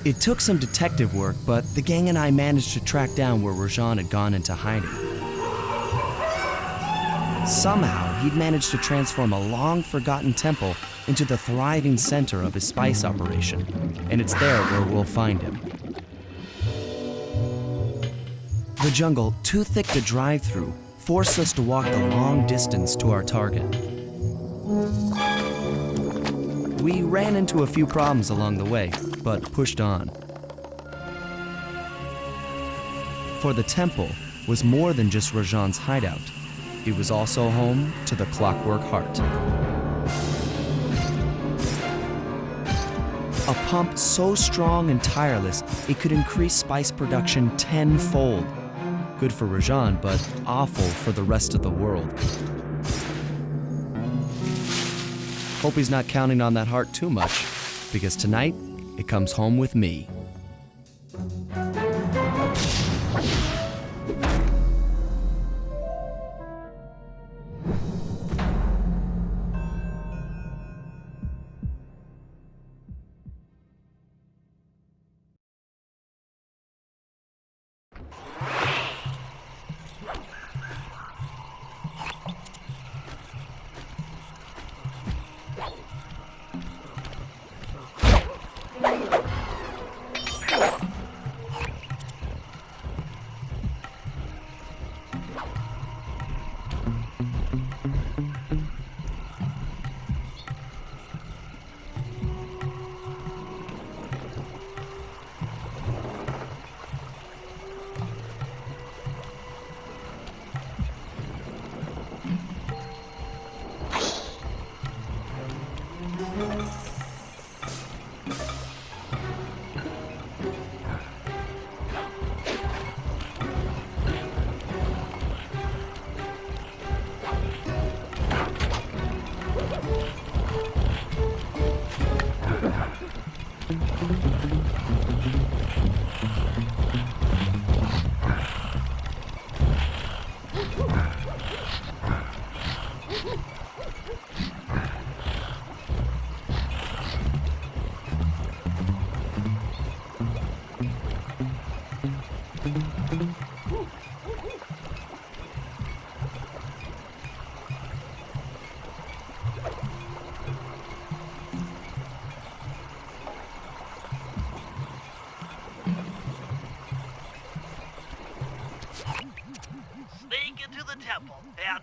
It took some detective work, but the gang and I managed to track down where Rajan had gone into hiding. Somehow, he'd managed to transform a long-forgotten temple into the thriving center of his spice operation, and it's there where we'll find him. The jungle, too thick to drive through, forced us to walk the long distance to our target. We ran into a few problems along the way, but pushed on. For the temple was more than just Rajan's hideout. It was also home to the Clockwork Heart. A pump so strong and tireless, it could increase spice production tenfold. Good for Rajan, but awful for the rest of the world. Hope he's not counting on that heart too much, because tonight, it comes home with me.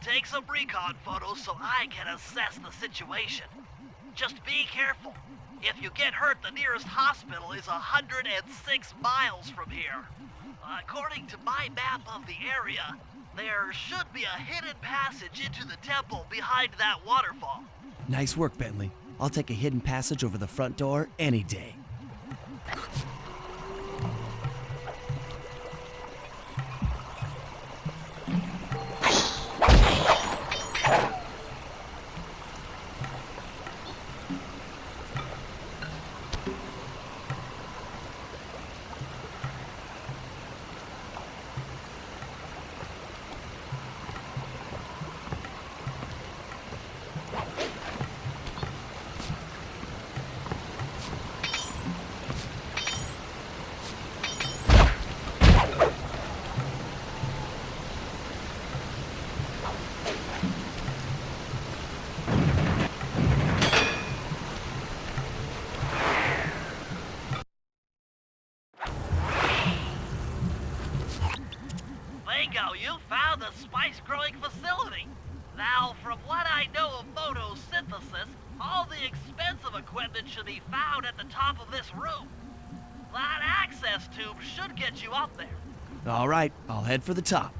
Take some recon photos so I can assess the situation. Just be careful. If you get hurt, the nearest hospital is 106 miles from here. According to my map of the area, there should be a hidden passage into the temple behind that waterfall. Nice work, Bentley. I'll take a hidden passage over the front door any day. You found the spice-growing facility. Now, from what I know of photosynthesis, all the expensive equipment should be found at the top of this room. That access tube should get you up there. All right, I'll head for the top.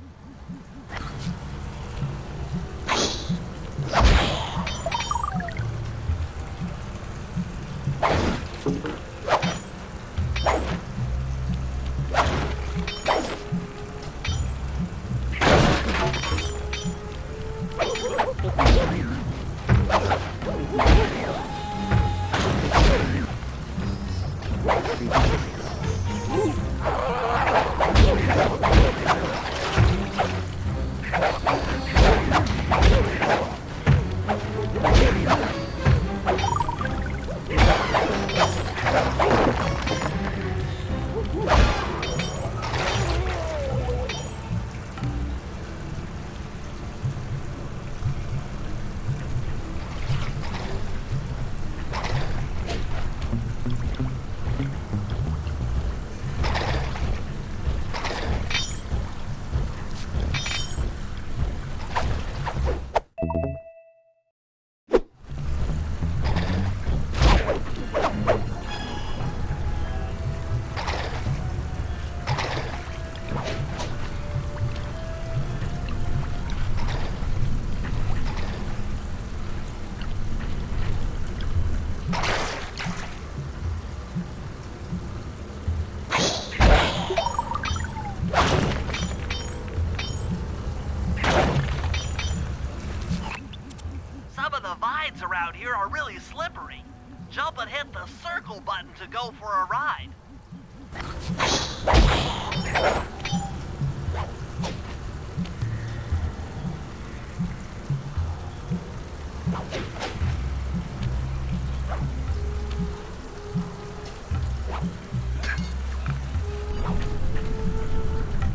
circle button to go for a ride.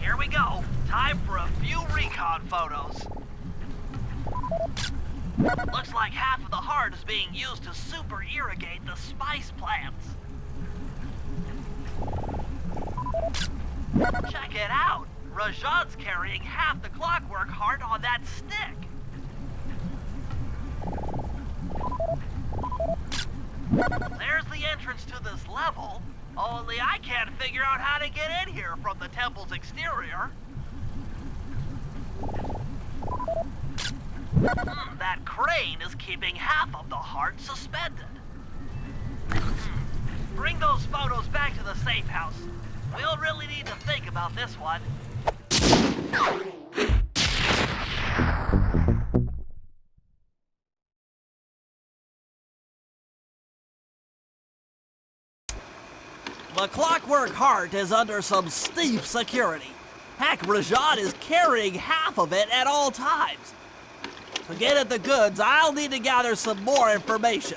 Here we go. Time for a few recon photos. Looks like half of the heart is being used to super irrigate the spice plants. Check it out. Rajan's carrying half the clockwork heart on that stick. There's the entrance to this level, only I can't figure out how to get in here from the temple's exterior. That crane is keeping half of the heart suspended. Bring those photos back to the safe house. We'll really need to think about this one. The clockwork heart is under some steep security. Heck, Rajan is carrying half of it at all times. To get at the goods, I'll need to gather some more information.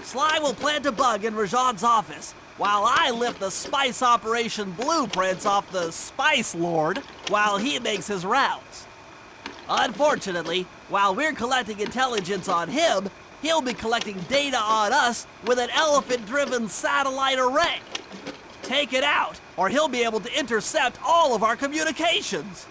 Sly will plant a bug in Rajan's office, while I lift the spice operation blueprints off the Spice Lord while he makes his rounds. Unfortunately, while we're collecting intelligence on him, he'll be collecting data on us with an elephant-driven satellite array. Take it out, or he'll be able to intercept all of our communications.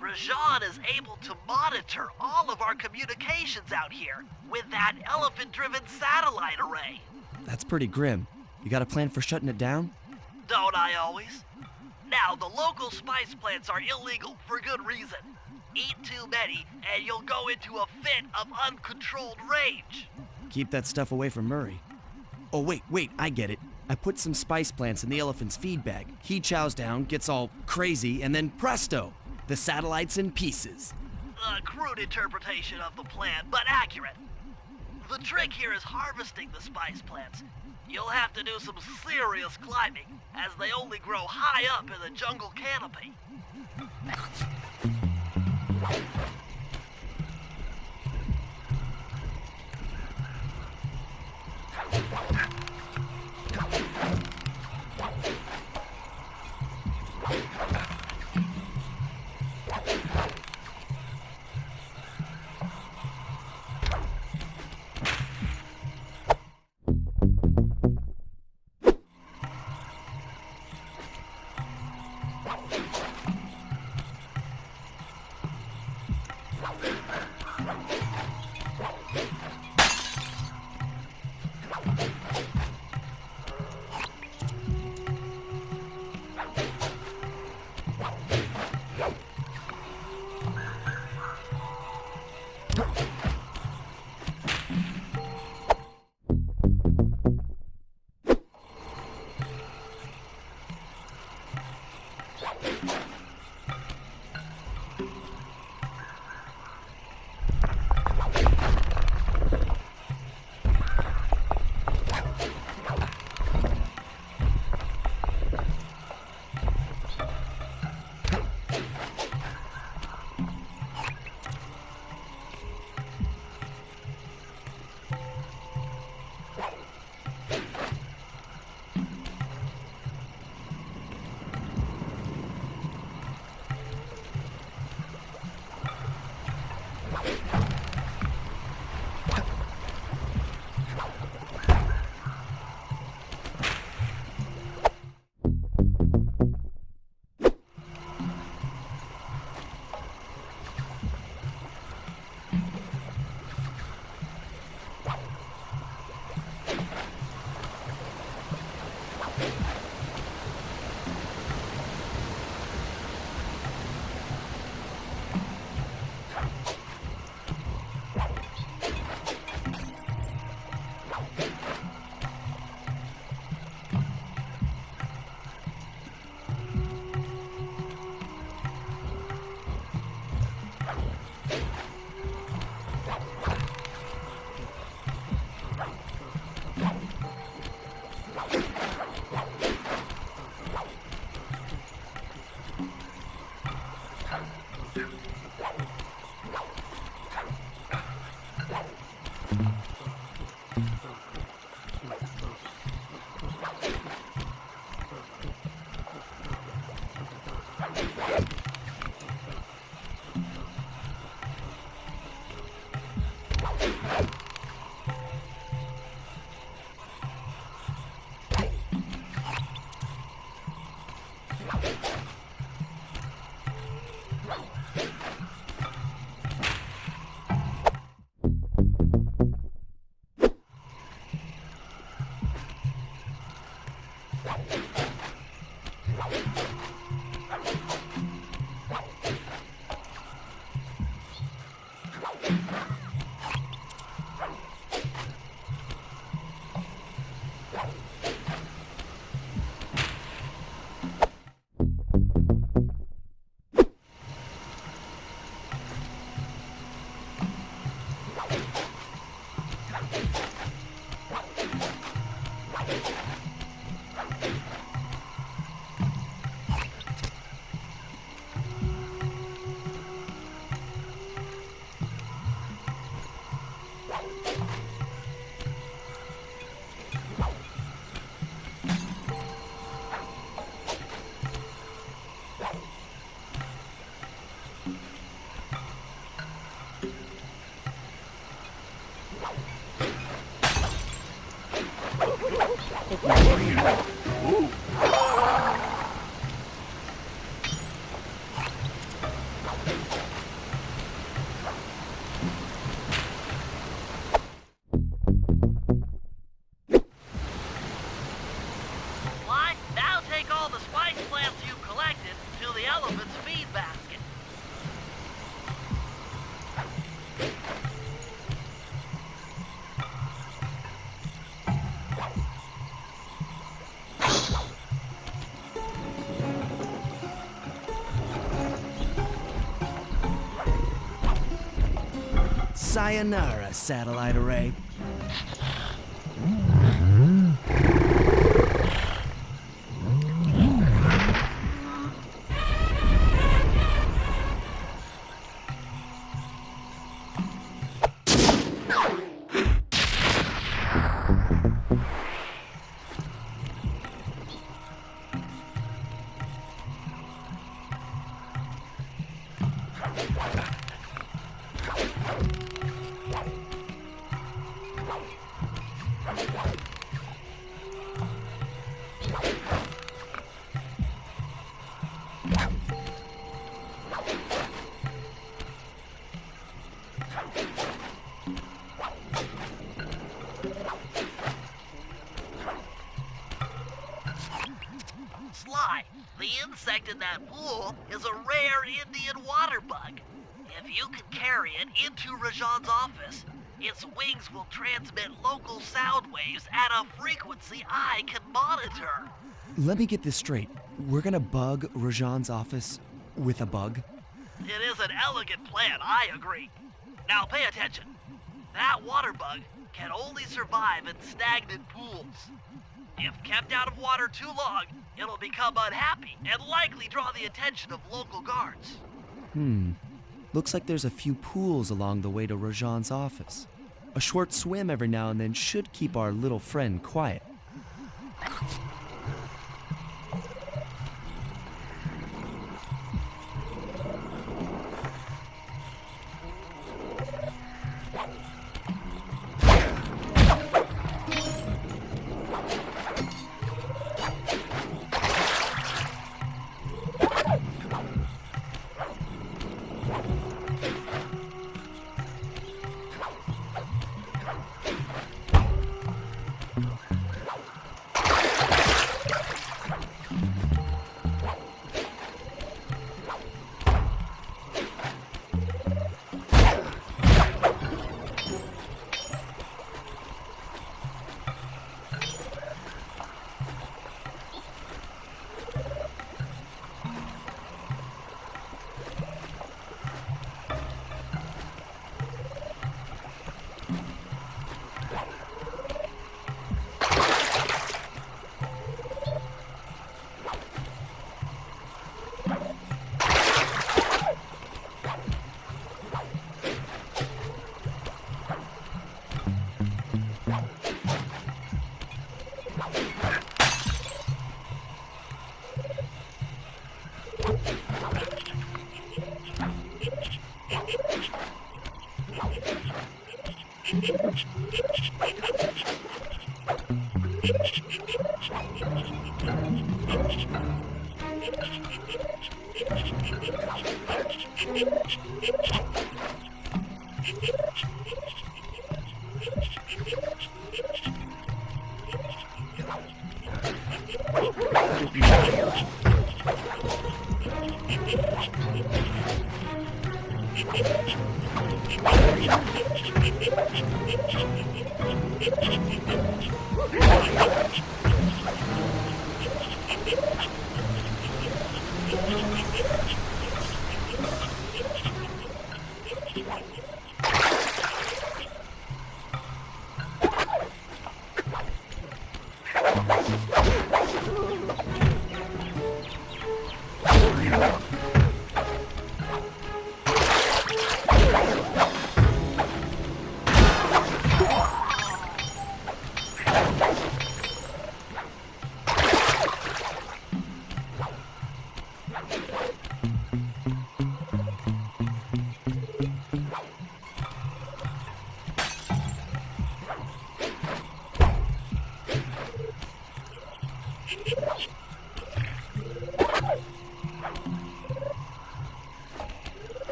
Rajan is able to monitor all of our communications out here with that elephant-driven satellite array. That's pretty grim. You got a plan for shutting it down? Don't I always? Now, the local spice plants are illegal for good reason. Eat too many, and you'll go into a fit of uncontrolled rage. Keep that stuff away from Murray. Oh, wait, I get it. I put some spice plants in the elephant's feed bag. He chows down, gets all crazy, and then presto! The satellite's in pieces. A crude interpretation of the plan, but accurate. The trick here is harvesting the spice plants. You'll have to do some serious climbing, as they only grow high up in the jungle canopy. Why? Now take all the spice plants you've collected to the elephant's feed basket. Sayonara, satellite array. Sly, the insect in that pool is a rare Indian water bug. If you can carry it into Rajan's office, its wings will transmit local sound waves at a frequency I can monitor. Let me get this straight. We're gonna bug Rajan's office with a bug? It is an elegant plan, I agree. Now pay attention. That water bug can only survive in stagnant pools. If kept out of water too long, it'll become unhappy and likely draw the attention of local guards. Looks like there's a few pools along the way to Rajan's office. A short swim every now and then should keep our little friend quiet. Excellent!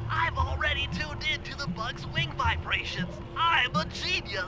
I've already tuned in to the bug's wing vibrations. I'm a genius!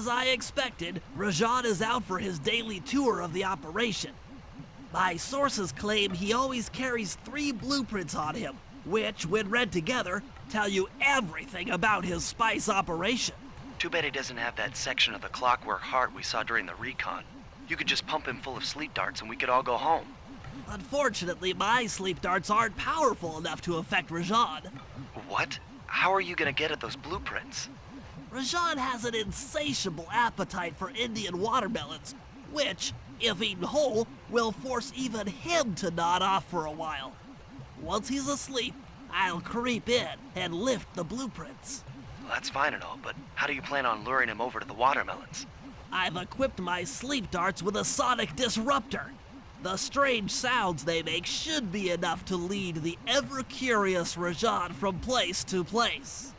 as I expected, Rajan is out for his daily tour of the operation. My sources claim he always carries 3 blueprints on him, which, when read together, tell you everything about his spice operation. Too bad he doesn't have that section of the clockwork heart we saw during the recon. You could just pump him full of sleep darts and we could all go home. Unfortunately, my sleep darts aren't powerful enough to affect Rajan. What? How are you gonna get at those blueprints? Rajan has an insatiable appetite for Indian watermelons, which, if eaten whole, will force even him to nod off for a while. Once he's asleep, I'll creep in and lift the blueprints. Well, that's fine and all, but how do you plan on luring him over to the watermelons? I've equipped my sleep darts with a sonic disruptor. The strange sounds they make should be enough to lead the ever-curious Rajan from place to place.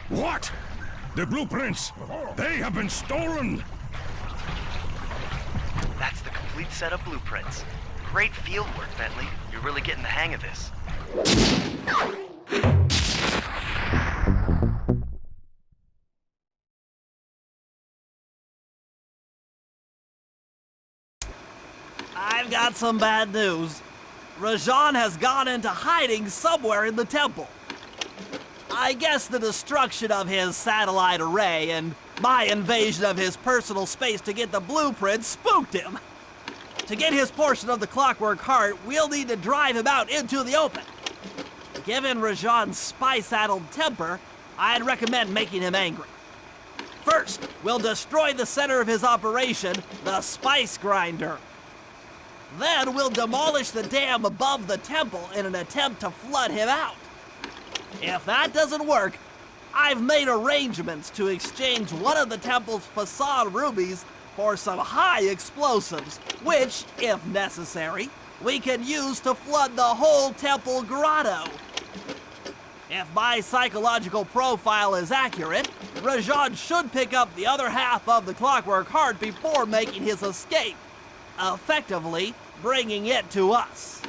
What? The blueprints! They have been stolen! That's the complete set of blueprints. Great field work, Bentley. You're really getting the hang of this. got some bad news. Rajan has gone into hiding somewhere in the temple. I guess the destruction of his satellite array and my invasion of his personal space to get the blueprints spooked him. To get his portion of the Clockwork Heart, we'll need to drive him out into the open. Given Rajan's spy-saddled temper, I'd recommend making him angry. First, we'll destroy the center of his operation, the spice grinder. Then we'll demolish the dam above the temple in an attempt to flood him out. If that doesn't work, I've made arrangements to exchange one of the temple's facade rubies for some high explosives, which, if necessary, we can use to flood the whole temple grotto. If my psychological profile is accurate, Rajan should pick up the other half of the Clockwork Heart before making his escape, effectively bringing it to us.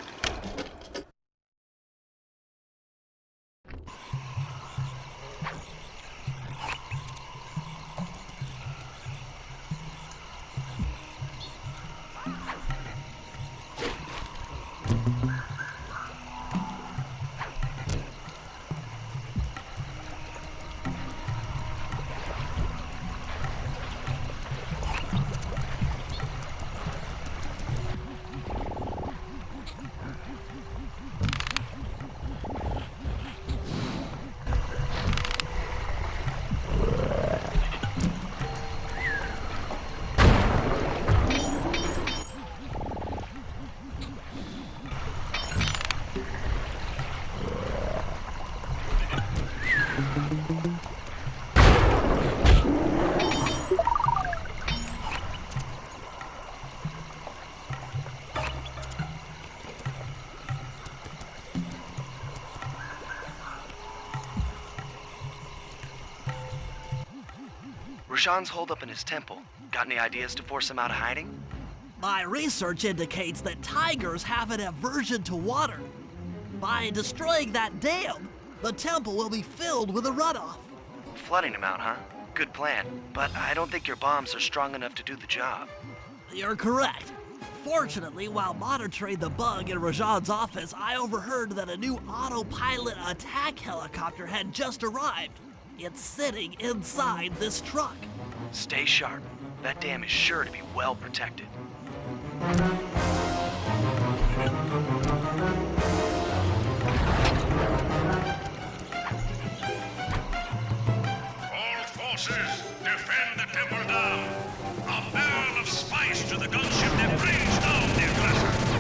Rajan's holed up in his temple. Got any ideas to force him out of hiding? My research indicates that tigers have an aversion to water. By destroying that dam, the temple will be filled with a runoff. Flooding him out, huh? Good plan. But I don't think your bombs are strong enough to do the job. You're correct. Fortunately, while monitoring the bug in Rajan's office, I overheard that a new autopilot attack helicopter had just arrived. It's sitting inside this truck. Stay sharp. That dam is sure to be well protected. All forces, defend the temple dam. A barrel of spice to the gunship that brings down the aggressor.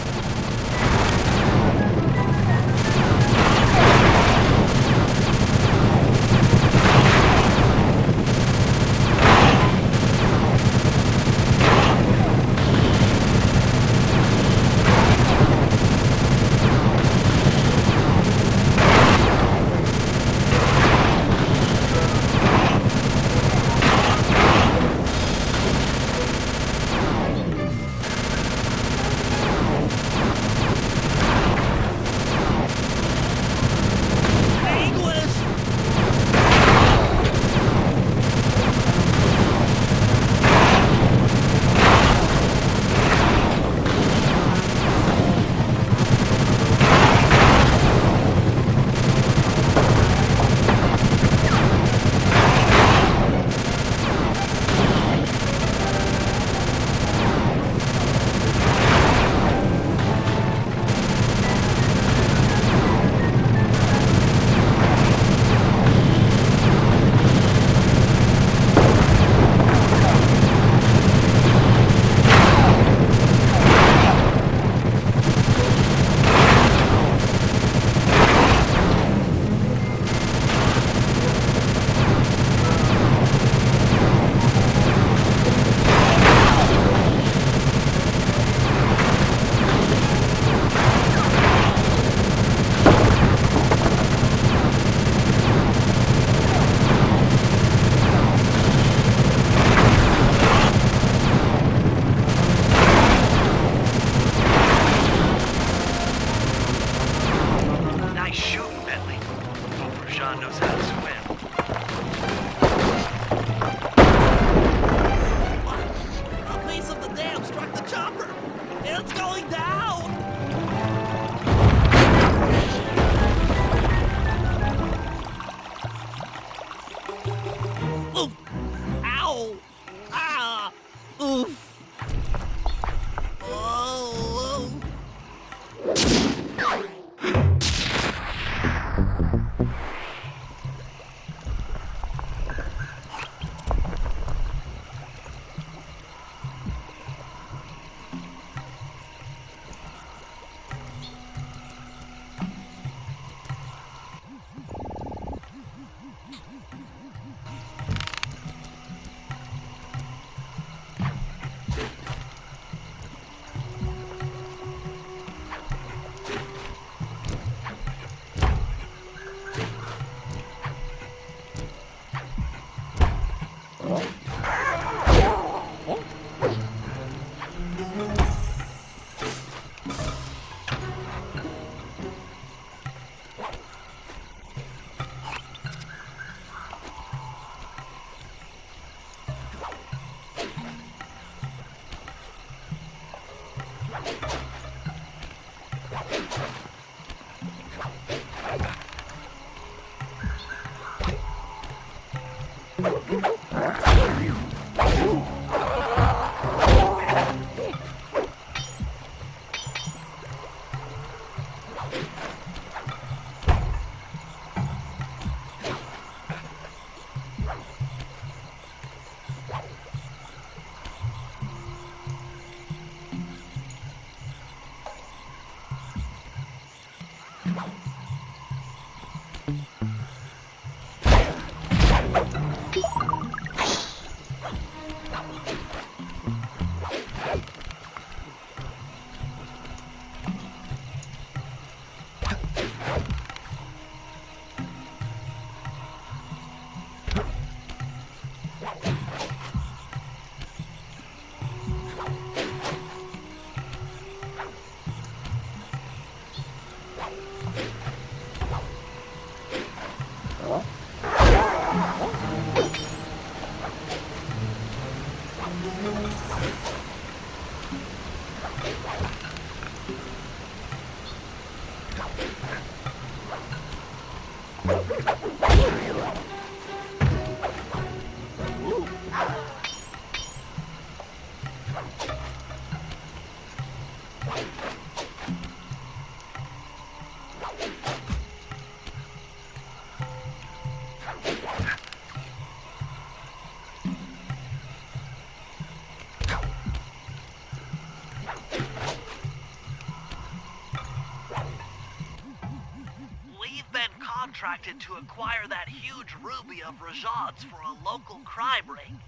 We've been contracted to acquire that huge ruby of Rajad's for a local crime ring.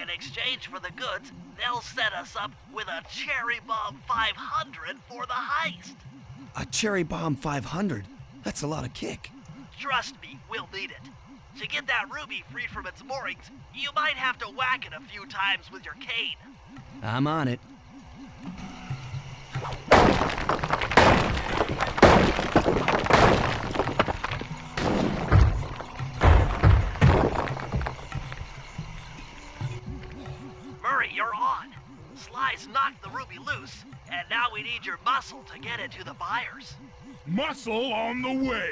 In exchange for the goods, they'll set us up with a Cherry Bomb 500 for the heist. A Cherry Bomb 500? That's a lot of kick. Trust me, we'll need it. To get that ruby free from its moorings, you might have to whack it a few times with your cane. I'm on it. Murray, you're on. Sly's knocked the ruby loose, and now we need your muscle to get it to the buyers. Muscle on the way.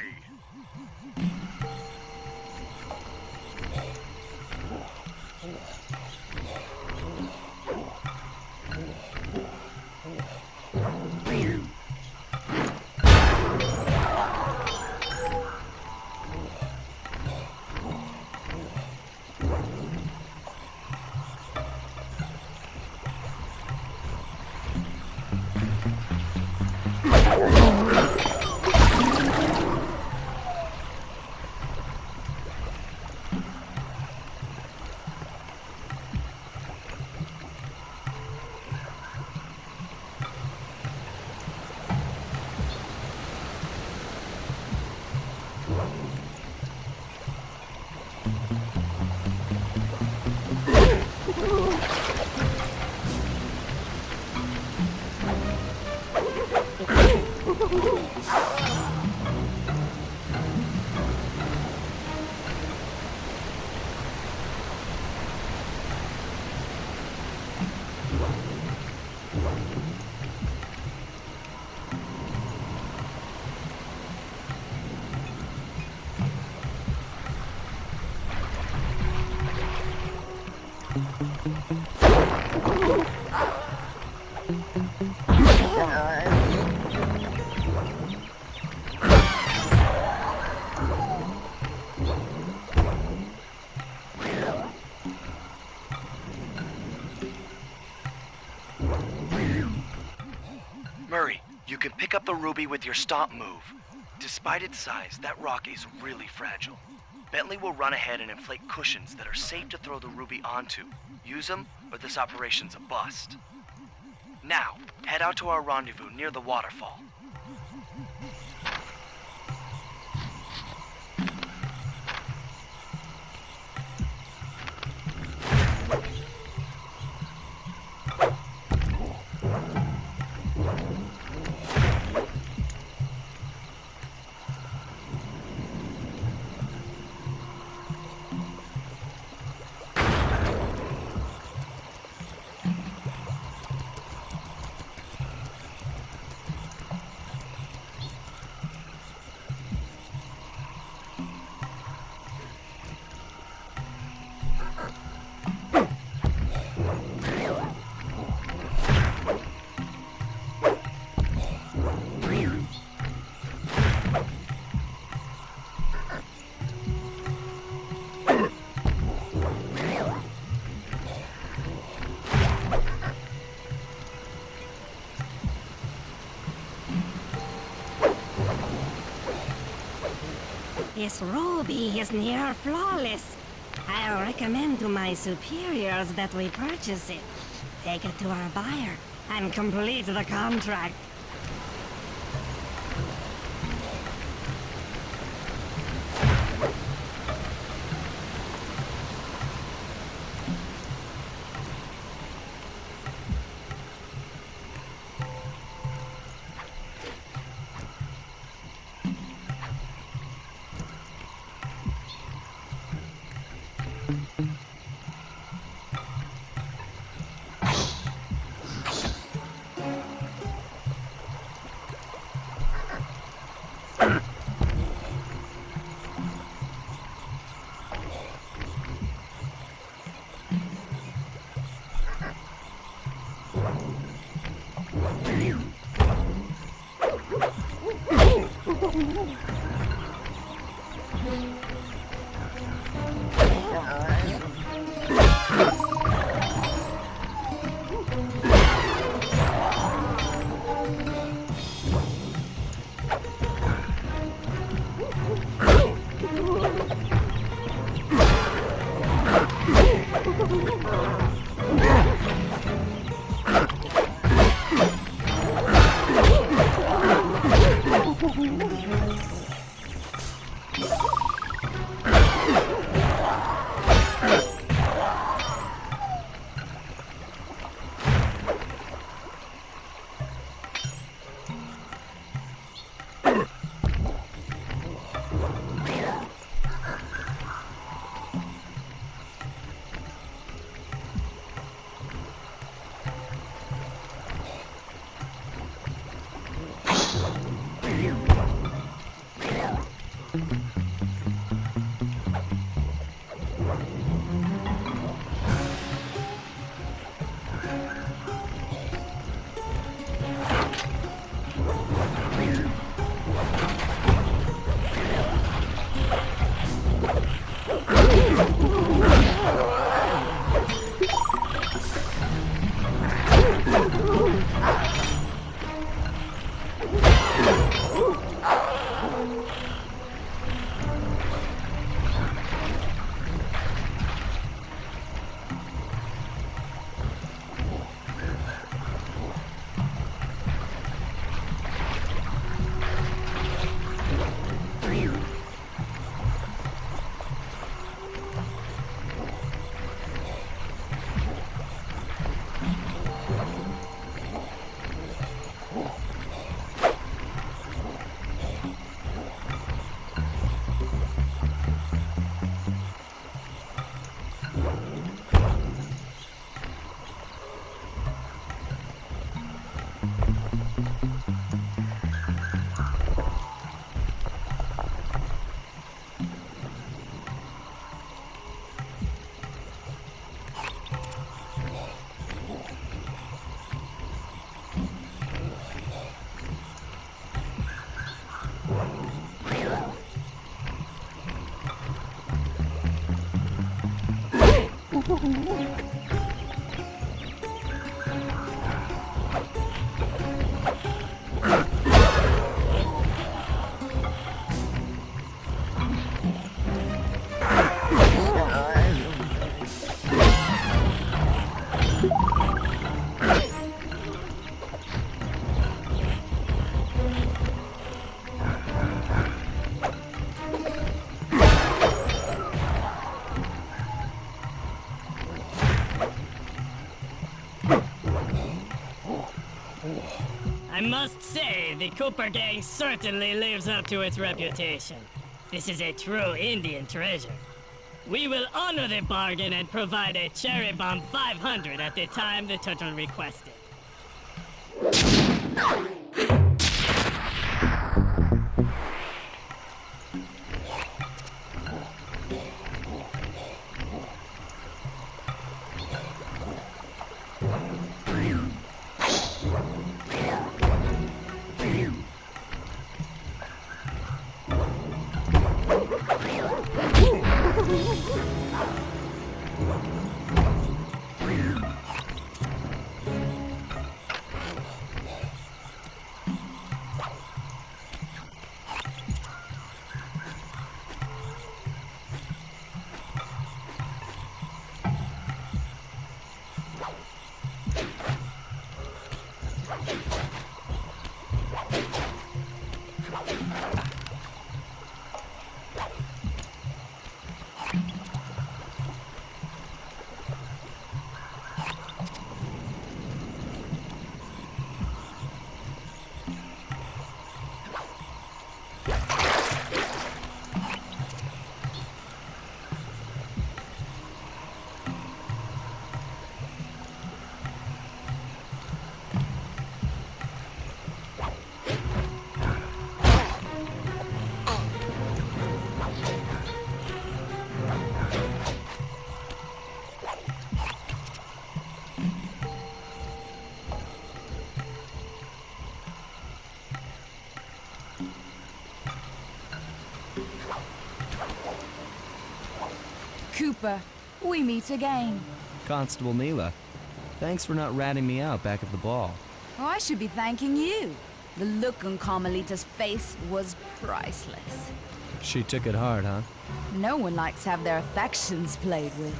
Murray, you can pick up the ruby with your stomp move. Despite its size, that rock is really fragile. Bentley will run ahead and inflate cushions that are safe to throw the ruby onto. Use them, or this operation's a bust. Now, head out to our rendezvous near the waterfall. This ruby is near flawless. I'll recommend to my superiors that we purchase it, take it to our buyer, and complete the contract. I must say, the Cooper gang certainly lives up to its reputation. This is a true Indian treasure. We will honor the bargain and provide a cherry bomb 500 at the time the turtle requested. Cooper, we meet again. Constable Neela, thanks for not ratting me out back at the ball. Oh, I should be thanking you. The look on Carmelita's face was priceless. She took it hard, huh? No one likes to have their affections played with.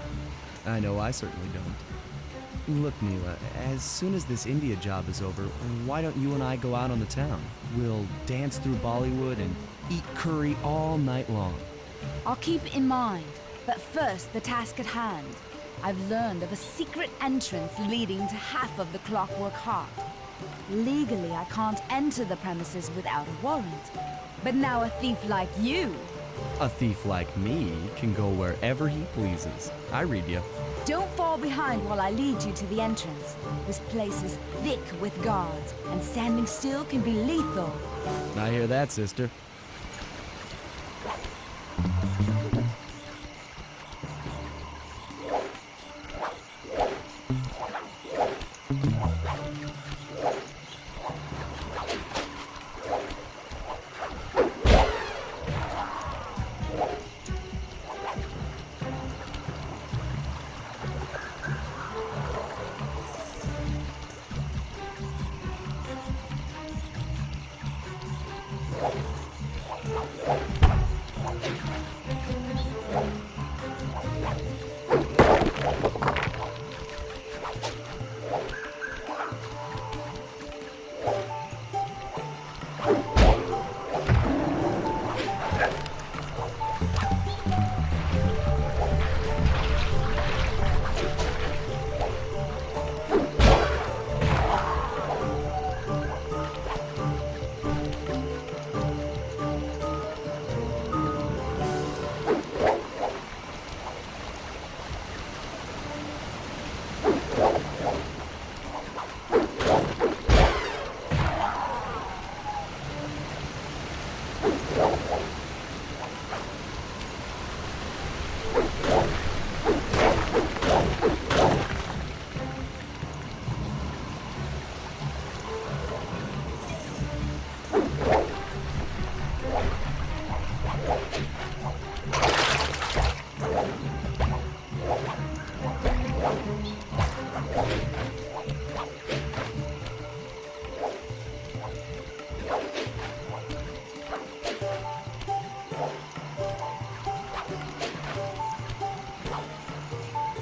I know I certainly don't. Look, Neela, as soon as this India job is over, why don't you and I go out on the town? We'll dance through Bollywood and eat curry all night long. I'll keep it in mind. But first, the task at hand. I've learned of a secret entrance leading to half of the Clockwork Heart. Legally, I can't enter the premises without a warrant. But now a thief like you... A thief like me can go wherever he pleases. I read you. Don't fall behind while I lead you to the entrance. This place is thick with guards, and standing still can be lethal. I hear that, sister.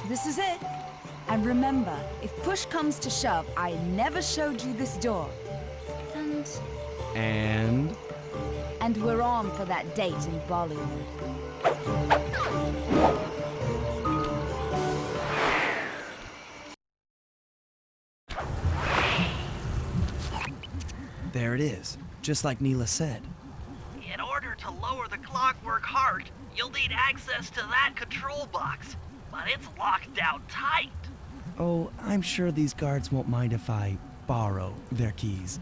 This is it. And remember, if push comes to shove, I never showed you this door. And? And we're on for that date in Bollywood. There it is, just like Neela said. In order to lower the Clockwork Heart, you'll need access to that control box. But it's locked down tight. Oh, I'm sure these guards won't mind if I borrow their keys.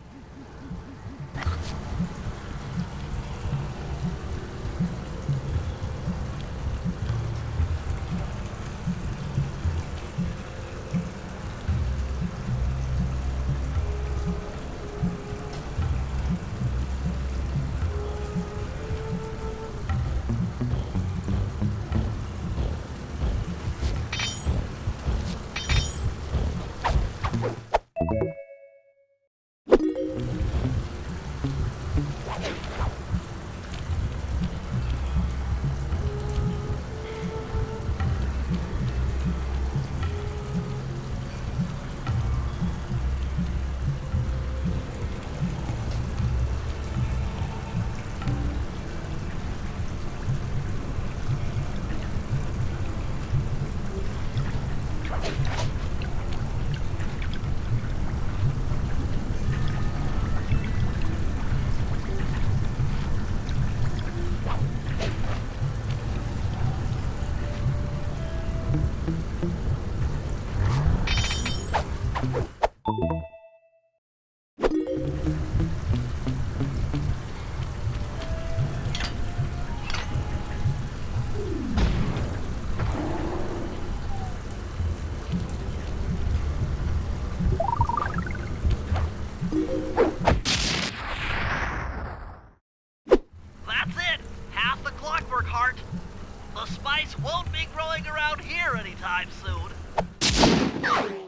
spice won't be growing around here anytime soon.